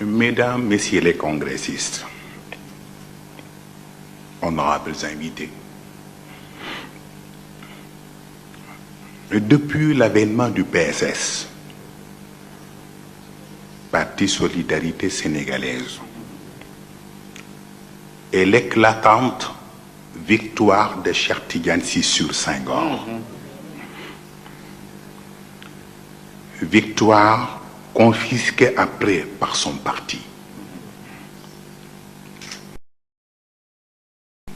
Mesdames, Messieurs les congressistes, honorables invités, depuis l'avènement du PSS, Parti Solidarité Sénégalaise, et l'éclatante victoire de Cheikh Tidiane Sy sur Senghor, victoire confisquée après par son parti.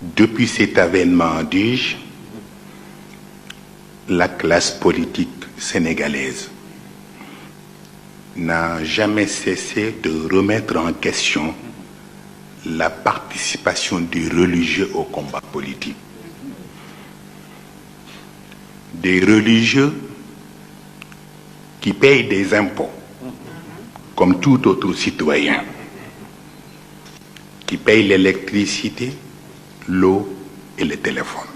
Depuis cet avènement, dis-je, la classe politique sénégalaise n'a jamais cessé de remettre en question la participation des religieux au combat politique. Des religieux qui payent des impôts, comme tout autre citoyen, qui payent l'électricité, l'eau et le téléphone.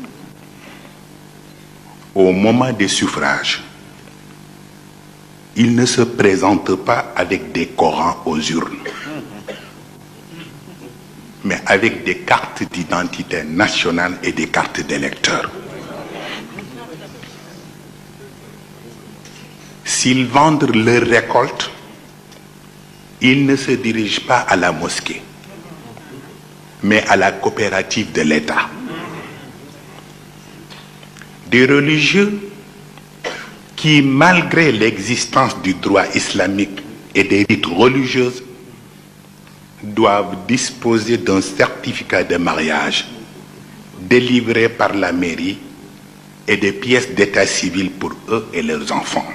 Au moment des suffrages, ils ne se présentent pas avec des Corans aux urnes, mais avec des cartes d'identité nationale et des cartes d'électeurs. S'ils vendent leur récolte, ils ne se dirigent pas à la mosquée, mais à la coopérative de l'État. Des religieux qui, malgré l'existence du droit islamique et des rites religieux, doivent disposer d'un certificat de mariage délivré par la mairie et des pièces d'état civil pour eux et leurs enfants.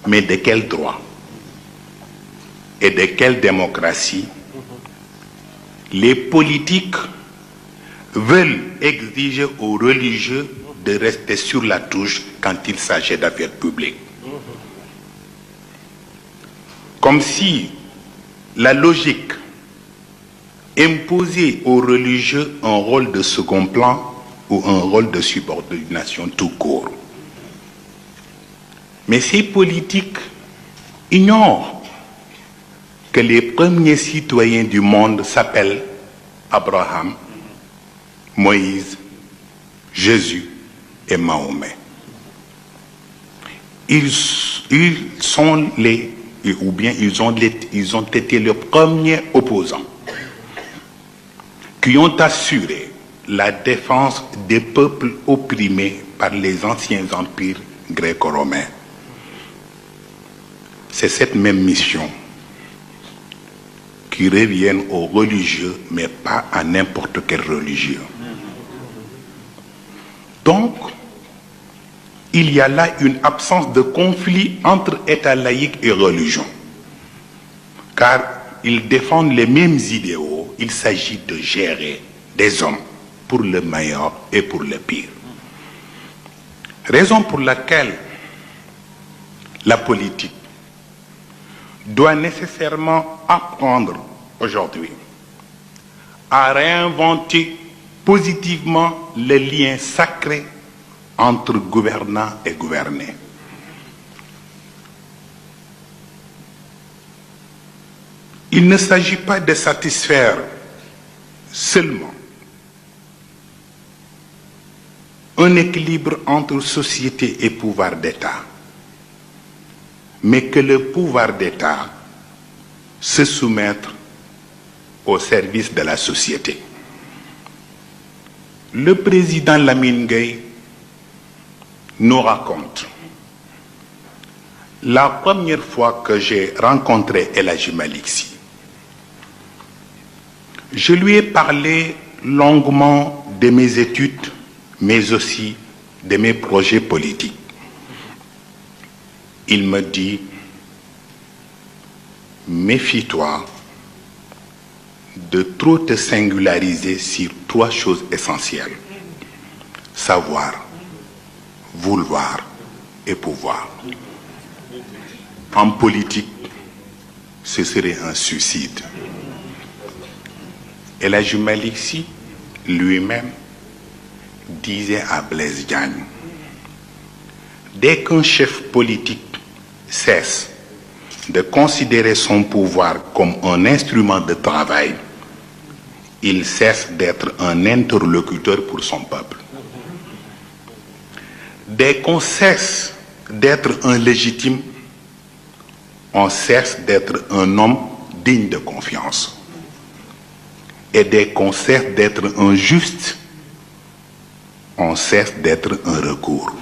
Mais de quel droit et de quelle démocratie les politiques veulent exiger aux religieux de rester sur la touche quand il s'agit d'affaires publiques? Comme si la logique imposait aux religieux un rôle de second plan ou un rôle de subordination tout court. Mais ces politiques ignorent que les premiers citoyens du monde s'appellent Abraham, Moïse, Jésus et Mahomet. Ils ont été les premiers opposants qui ont assuré la défense des peuples opprimés par les anciens empires gréco-romains. C'est cette même mission qui revient aux religieux, mais pas à n'importe quel religieux. Donc, il y a là une absence de conflit entre État laïque et religion, car ils défendent les mêmes idéaux. Il s'agit de gérer des hommes pour le meilleur et pour le pire. Raison pour laquelle la politique doit nécessairement apprendre aujourd'hui à réinventer positivement le lien sacré entre gouvernants et gouvernés. Il ne s'agit pas de satisfaire seulement un équilibre entre société et pouvoir d'État, mais que le pouvoir d'État se soumette au service de la société. Le président Lamine Gueye nous raconte la première fois que j'ai rencontré El Hadji Malick Sy. Je lui ai parlé longuement de mes études, mais aussi de mes projets politiques. Il me dit: méfie-toi de trop te singulariser sur 3 choses essentielles: savoir, vouloir et pouvoir. En politique, ce serait un suicide. El Hadji Malick Sy lui-même disait à Blaise Diagne: dès qu'un chef politique cesse de considérer son pouvoir comme un instrument de travail, il cesse d'être un interlocuteur pour son peuple. Dès qu'on cesse d'être un légitime, on cesse d'être un homme digne de confiance. Et dès qu'on cesse d'être un juste, on cesse d'être un recours.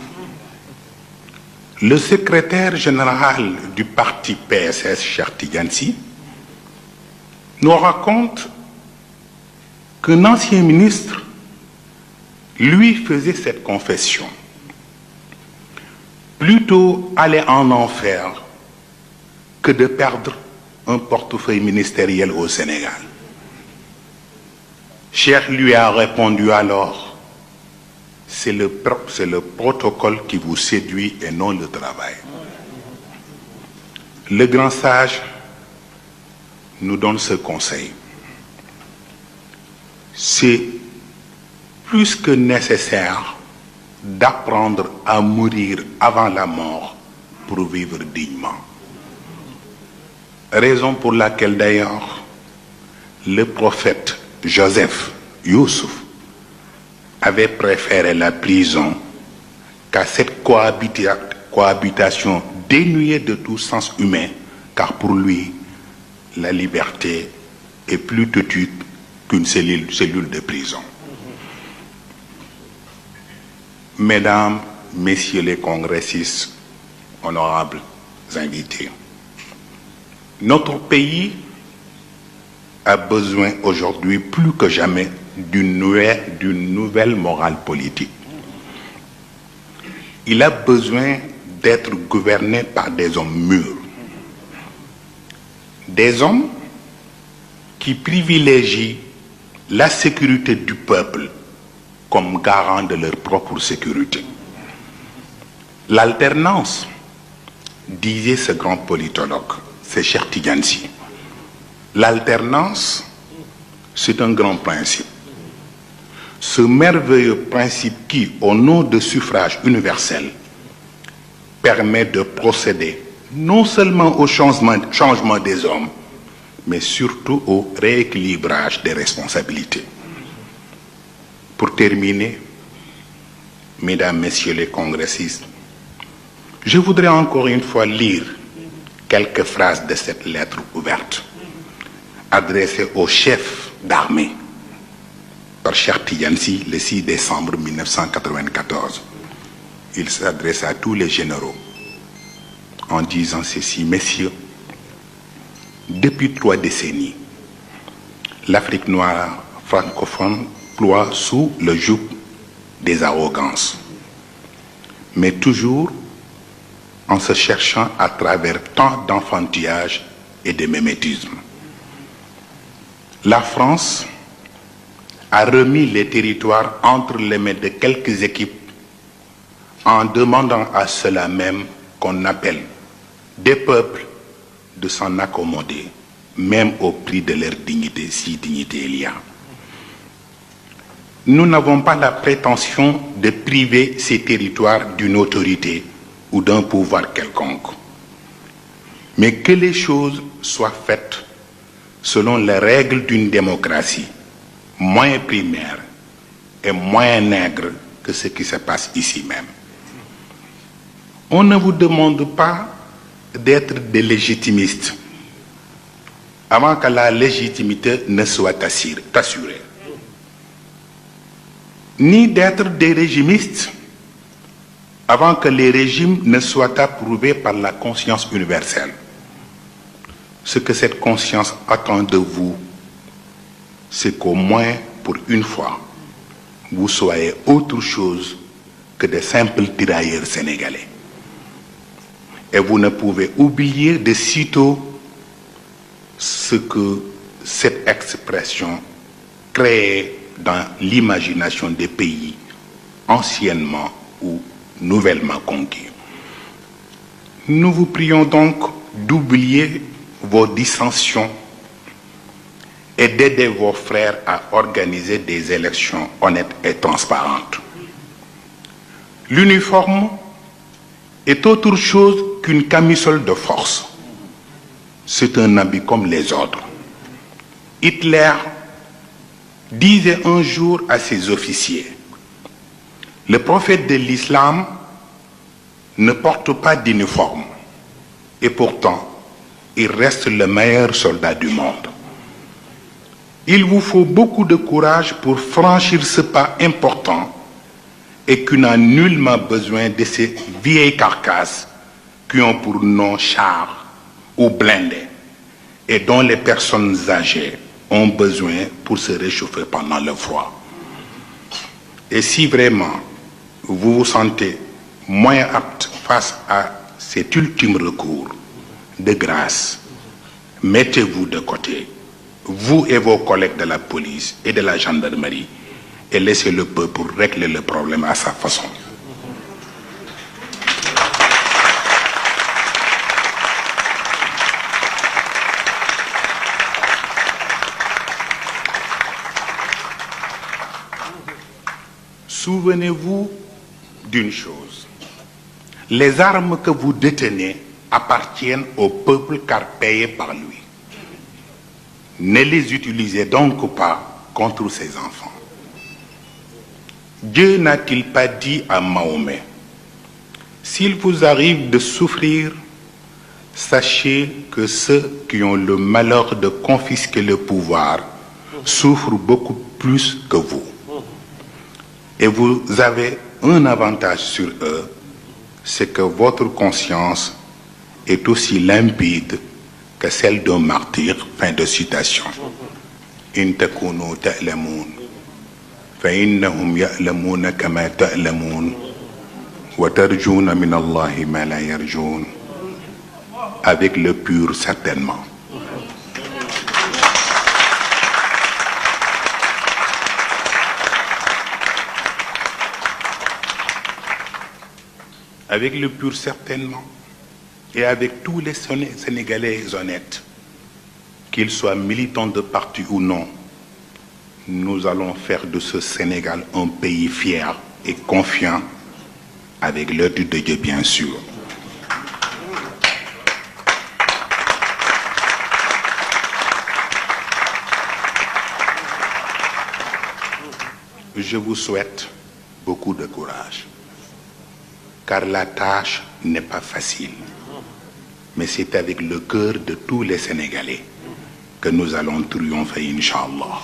Le secrétaire général du parti PSS, Cheikh Tidiane Sy, nous raconte qu'un ancien ministre lui faisait cette confession. Plutôt aller en enfer que de perdre un portefeuille ministériel au Sénégal. Cheikh lui a répondu alors, c'est le protocole qui vous séduit et non le travail. Le grand sage nous donne ce conseil. C'est plus que nécessaire d'apprendre à mourir avant la mort pour vivre dignement. Raison pour laquelle d'ailleurs le prophète Joseph Youssouf avait préféré la prison qu'à cette cohabitation dénuée de tout sens humain, car pour lui, la liberté est plus têtue qu'une cellule de prison. Mesdames, Messieurs les congressistes, honorables invités, notre pays a besoin aujourd'hui plus que jamais d'une nouvelle morale politique. Il a besoin d'être gouverné par des hommes mûrs, des hommes qui privilégient la sécurité du peuple comme garant de leur propre sécurité. L'alternance, disait ce grand politologue, c'est Cheikh Tidiane Sy. L'alternance, c'est un grand principe. Ce merveilleux principe qui, au nom du suffrage universel, permet de procéder non seulement au changement des hommes, mais surtout au rééquilibrage des responsabilités. Pour terminer, Mesdames, Messieurs les congressistes, je voudrais encore une fois lire quelques phrases de cette lettre ouverte, adressée au chef d'armée par Cheikh Tidiane Sy le 6 décembre 1994. Il s'adresse à tous les généraux en disant ceci: Messieurs, depuis 3 décennies, l'Afrique noire francophone ploie sous le joug des arrogances, mais toujours en se cherchant à travers tant d'enfantillage et de mimétisme. La France a remis les territoires entre les mains de quelques équipes en demandant à ceux-là même qu'on appelle des peuples de s'en accommoder, même au prix de leur dignité, si dignité il y a. Nous n'avons pas la prétention de priver ces territoires d'une autorité ou d'un pouvoir quelconque, mais que les choses soient faites selon les règles d'une démocratie moins primaire et moins nègre que ce qui se passe ici même. On ne vous demande pas d'être des légitimistes avant que la légitimité ne soit assurée, ni d'être des régimistes avant que les régimes ne soient approuvés par la conscience universelle. Ce que cette conscience attend de vous, c'est qu'au moins, pour une fois, vous soyez autre chose que de simples tirailleurs sénégalais. Et vous ne pouvez oublier de sitôt ce que cette expression crée dans l'imagination des pays anciennement ou nouvellement conquis. Nous vous prions donc d'oublier vos dissensions et d'aider vos frères à organiser des élections honnêtes et transparentes. L'uniforme est autre chose qu'une camisole de force. c'est un habit comme les autres. Hitler disait un jour à ses officiers, le prophète de l'islam ne porte pas d'uniforme et pourtant il reste le meilleur soldat du monde. Il vous faut beaucoup de courage pour franchir ce pas important et qui n'a nullement besoin de ces vieilles carcasses qui ont pour nom chars ou blindés et dont les personnes âgées ont besoin pour se réchauffer pendant le froid. Et si vraiment vous vous sentez moins apte face à cet ultime recours, de grâce, mettez-vous de côté, vous et vos collègues de la police et de la gendarmerie, et laissez le peuple régler le problème à sa façon. Souvenez-vous d'une chose. Les armes que vous détenez appartiennent au peuple car payées par lui. Ne les utilisez donc pas contre ses enfants. Dieu n'a-t-il pas dit à Mahomet, s'il vous arrive de souffrir, sachez que ceux qui ont le malheur de confisquer le pouvoir souffrent beaucoup plus que vous. Et vous avez un avantage sur eux, c'est que votre conscience est aussi limpide que celle d'un martyr. Fin de citation. In takunu ta'lamun fa innahum ya'lamuna kama ta'lamun wa tarjuna min Allahi ma la yarjun. Avec le pur certainement. Avec le pur certainement, et avec tous les Sénégalais honnêtes, qu'ils soient militants de parti ou non, nous allons faire de ce Sénégal un pays fier et confiant, avec l'aide de Dieu bien sûr. Je vous souhaite beaucoup de courage. Car la tâche n'est pas facile. Mais c'est avec le cœur de tous les Sénégalais que nous allons triompher, Inch'Allah.